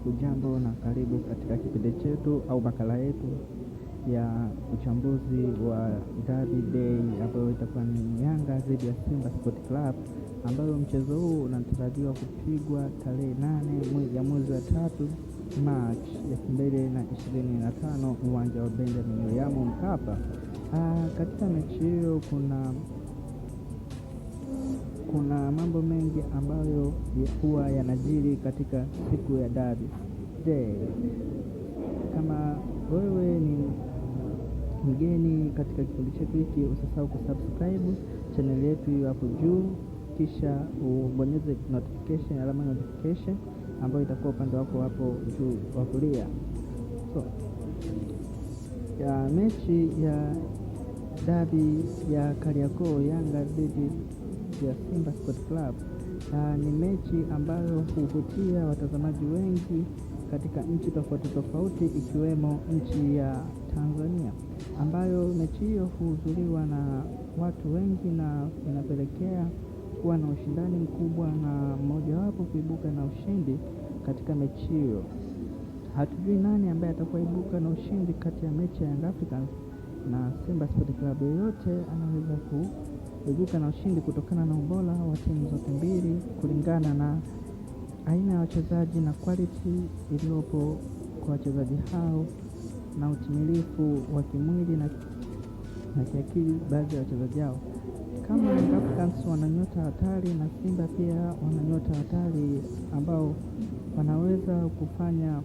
Ujambo na karibu katika kipindi chetu au makala yetu ya uchambuzi wa Derby Day ambayo itakuwa ni Yanga dhidi ya Simba Sport Club, ambayo mchezo huu unatarajiwa kupigwa tarehe 8 ya mwezi wa 3 March 2025 uwanja wa Benjamin William Mkapa. Katika mechi hiyo kuna mambo mengi ambayo huwa yanajiri katika siku ya Derby Day. Kama wewe ni mgeni katika kipindi chetu hiki, usisahau kusubscribe channel yetu hapo juu, kisha ubonyeze notification, alama notification ambayo itakuwa upande wako hapo juu wa kulia. Ya mechi ya Derby ya Kariakoo, Yanga dhidi ya Simba Sport Club, ni mechi ambayo huvutia watazamaji wengi katika nchi tofauti ikiwemo nchi ya Tanzania, ambayo mechi hiyo huhudhuriwa na watu wengi na inapelekea kuwa na ushindani mkubwa na mmoja wapo kuibuka na ushindi katika mechi hiyo. Hatujui nani ambaye atakuwa ibuka na ushindi kati ya mechi ya Young Africans na Simba Sport Club. Yoyote anaweza kuibuka na ushindi kutokana na ubora wa timu zote mbili, kulingana na aina ya wachezaji na quality iliyopo kwa wachezaji hao na utimilifu wa kimwili na kiakili baadhi ya wachezaji hao. Kama Young Africans wana nyota hatari na Simba pia wana nyota hatari ambao wanaweza kufanya